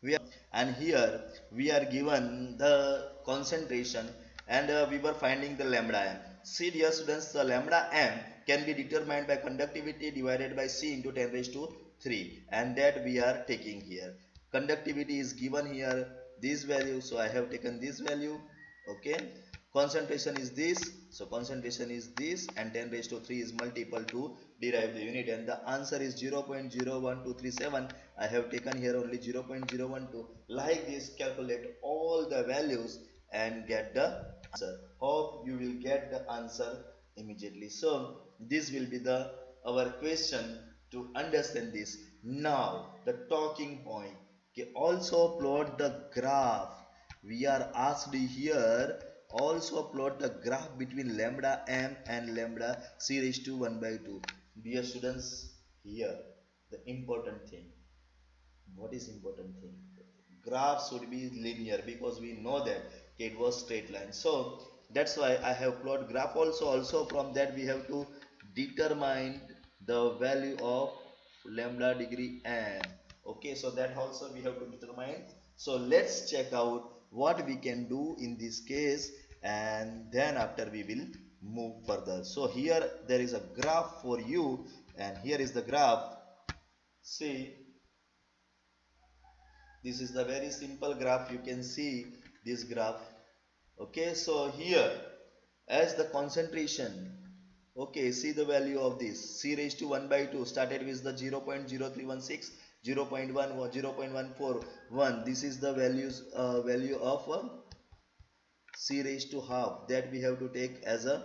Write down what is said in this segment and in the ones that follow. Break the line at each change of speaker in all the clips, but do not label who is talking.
we are, and here we are given the concentration, and we were finding the lambda m. See dear students, the lambda m can be determined by conductivity divided by c into 10 raised to 3, and that we are taking here. Conductivity is given here this value, so I have taken this value. Okay, concentration is this, so concentration is this, and 10 raised to 3 is multiple to derive the unit, and the answer is 0.01237. I have taken here only 0.012. Like this, calculate all the values and get the answer. Hope you will get the answer immediately. So this will be the our question to understand this. Now the talking point. Okay, also plot the graph. We are asked here also plot the graph between lambda m and lambda c raised to 1 by 2. Dear students, here the important thing. What is important thing? Graph should be linear, because we know that it was straight line. So that's why I have plot graph also. Also from that we have to determine the value of lambda degree m. Okay, so that also we have to determine. So let's check out what we can do in this case, and then after we will move further. So here there is a graph for you, and here is the graph. See, this is the very simple graph. You can see this graph. Okay, so here as the concentration, okay, see the value of this c raised to 1 by 2 started with the 0.0316, 0.11, 0.141. This is the value of c raised to half, that we have to take as a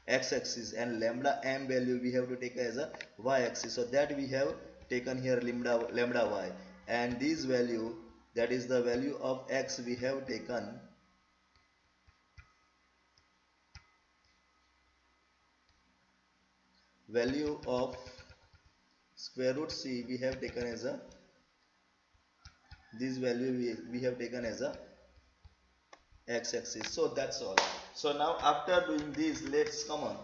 x-axis, and lambda m value we have to take as a y-axis. So that we have taken here lambda y, and this value, that is the value of x, we have taken value of square root c, we have taken as a this value we have taken as a x-axis. So that's all. So now after doing this, let's come on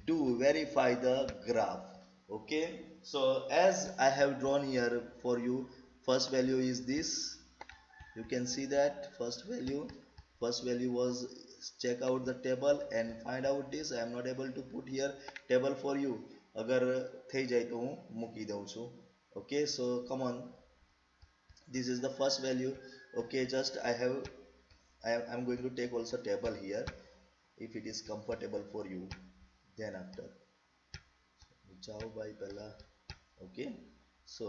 do verify the graph. Okay, so as I have drawn here for you, first value is this. You can see that first value was, check out the table and find out this. I am not able to put here table for you. अगर થઈ જાય તો હું મૂકી દઉં છું. Okay, so come on, this is the first value. Okay, just I'm going to take also table here if it is comfortable for you. Then after जाओ भाई पहला. Okay, so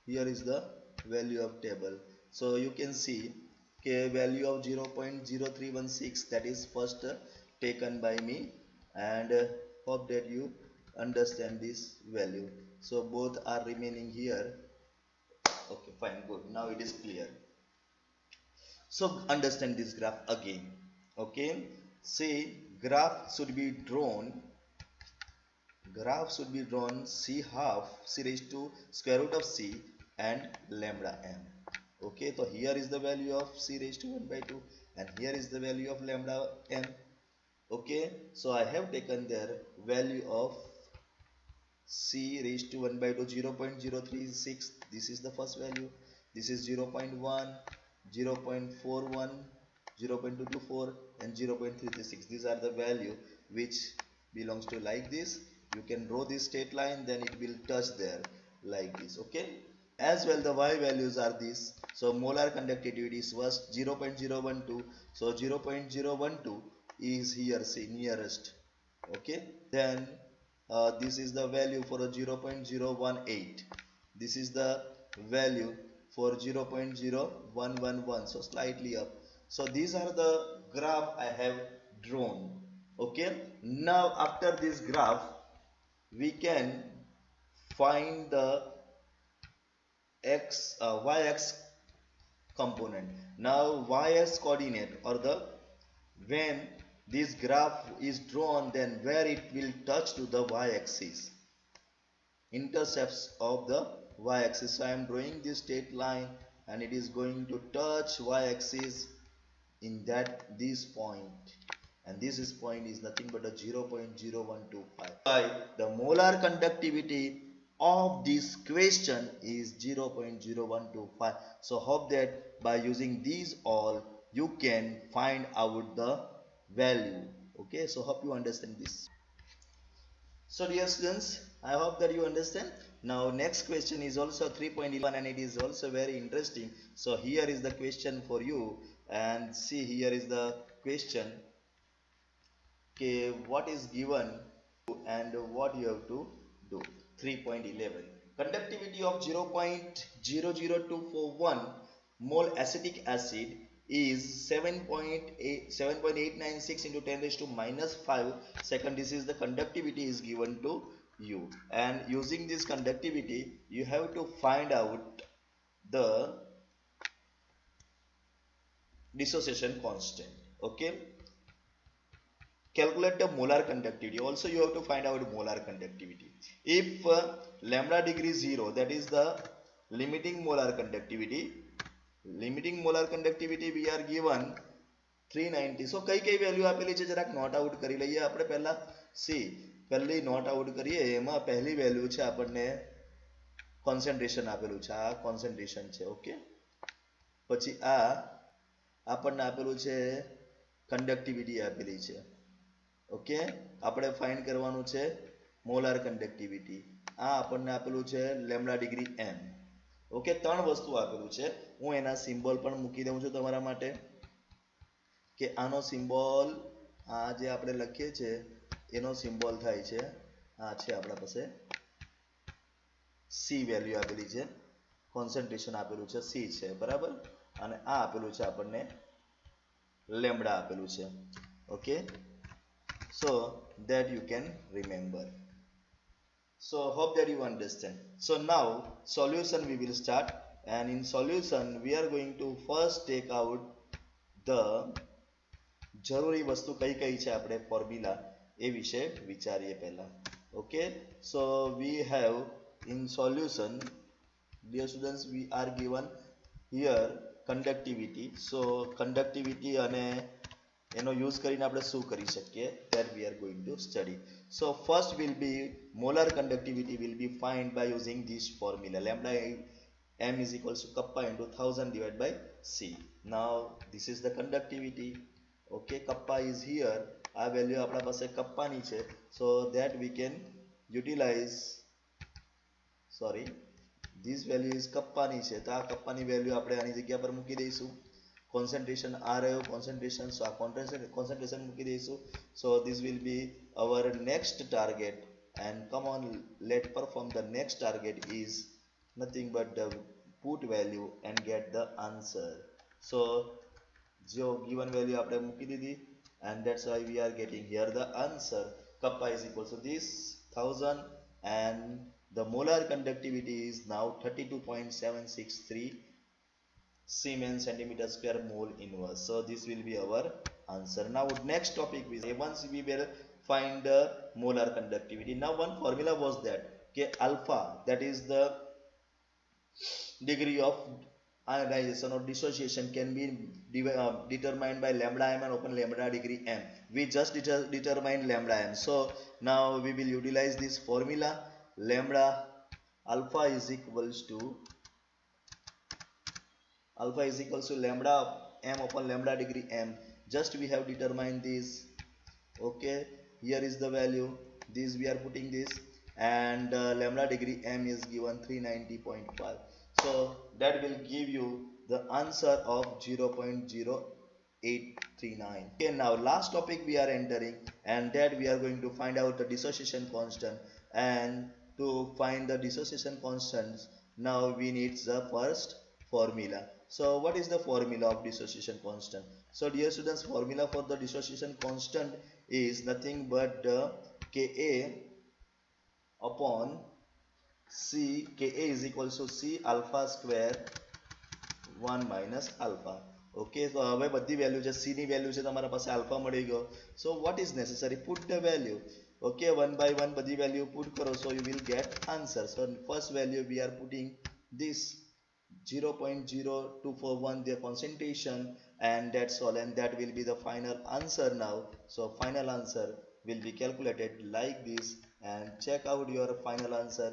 here is the value of table. So you can see, okay, value of 0.0316, that is first taken by me, and hope that you understand this value. So both are remaining here. Okay, fine, good, now it is clear. So understand this graph again. Okay, say graph should be drawn c half c raised to square root of c and lambda m. Okay, so here is the value of c raised to 1 by 2, and here is the value of lambda m. Okay, so I have taken their value of c raised to 1 by 2, 0.036. This is the first value. This is 0.1, 0.41, 0.224, and 0.336. These are the value which belongs to like this. You can draw this straight line, then it will touch there like this. Okay, as well the y values are this. So molar conductivity is first 0.012, so 0.012 is here, say nearest. Okay, then this is the value for a 0.018. This is the value for 0.0111, so slightly up. So these are the graph I have drawn. Okay, now after this graph we can find the y-x component. Now y-x coordinate, or the when this graph is drawn, then where it will touch to the y-axis, intercepts of the y-axis. So I am drawing this straight line, and it is going to touch y-axis in this point, and this point is nothing but a 0.0125. By the molar conductivity of this question is 0.0125. So hope that by using these all you can find out the value. Okay, so hope you understand this. So dear students, I hope that you understand. Now next question is also 3.11 and it is also very interesting. So here is the question for you, and see, here is the question. Okay, what is given and what you have to do. 3.11, conductivity of 0.00241 mole acetic acid is 7.896 into 10 raised to minus 5 second. This is the conductivity is given to you, and using this conductivity you have to find out the dissociation constant. Okay, calculate the molar conductivity. Also you have to find out molar conductivity. If lambda degree 0, that is the limiting molar conductivity. Limiting molar conductivity we are given 390. So કઈ value આપેલી છે જરાક not out કરી લઈએ આપણે પહેલા. C પહેલી not out કરીએ, એમાં પહેલી વેલ્યુ છે આપણને કોન્સન્ટ્રેશન આપેલું છે, આ કોન્સન્ટ્રેશન છે. ઓકે, પછી આ આપણને આપેલું છે કંડક્ટિવિટી આપેલી છે. ઓકે, આપણે ફાઇન્ડ કરવાનું છે મોલાર કંડક્ટિવિટી. આ આપણને આપેલું છે લેમ્ડા ડિગ્રી એમ. ઓકે, ત્રણ વસ્તુ આપેલું છે. હું એના સિમ્બોલ પણ મૂકી દઉં છું તમારા માટે કે આનો સિમ્બોલ, આ જે આપણે લખીએ છે એનો સિમ્બોલ થાય છે, આ છે આપણા પાસે સી વેલ્યુ આપેલી છે, કોન્સન્ટ્રેશન આપેલું છે સી છે, બરાબર, અને આ આપેલું છે આપણને લેમ્ડા આપેલું છે. Okay, so that you can remember. So hope that you understand. So now solution we will start, and in solution we are going to first take out the જરૂરી વસ્તુ કઈ કઈ છે આપણે ફોર્મ્યુલા એ વિશે વિચારીએ પહેલા. Okay, so we have in solution, dear students, we are given here conductivity. So conductivity અને એનો યુઝ કરીને આપણે શું કરી શકીએ, that we are going to study. So first will be molar conductivity will be find by using this formula, lambda m is equals to kappa into 1000 divided by c. Now this is the conductivity. Okay, kappa is here, આ value આપણા પાસે કપ્પાની છે, so that we can utilize, sorry, this value is કપ્પાની છે, તો આ કપ્પાની value આપણે આની જગ્યા પર મૂકી દઈશું. concentration આ રહ્યો concentration, so આ concentration મૂકી દઈશું. So this will be our next target, and come on, let's perform the next target is nothing but the put value and get the answer. So जो given value આપણે મૂકી દીધી, and that's why we are getting here the answer. Kappa is equal to this 1000, and the molar conductivity is now 32.763 Siemens centimeter square mole inverse. So this will be our answer. Now next topic is, once we will find the molar conductivity. Now one formula was that okay, alpha, that is the degree of ionization or dissociation, can be determined by lambda m and open lambda degree m. We just determined lambda m. So now we will utilize this formula. Lambda alpha is equals to lambda m upon lambda degree m. Just we have determined this. Okay, here is the value, this we are putting this, and lambda degree m is given 390.5. so that will give you the answer of 0.0839. Okay, now last topic we are entering, and that we are going to find out the dissociation constant. And to find the dissociation constants, now we need the first formula. So what is the formula of dissociation constant? So dear students, formula for the dissociation constant is nothing but Ka upon C. Ka is equals to C alpha square 1 minus alpha. Okay, so હવે બધી value છે, C ની value છે, તમારા પાસે alpha મળી ગયો. So what is necessary? Put the value. Okay, one by one બધી વેલ્યુ put કરો, so you will get answer. So first value we are putting this 0.0241 the concentration, and that's all, and that will be the final answer now. So final answer will be calculated like this, and check out your final answer.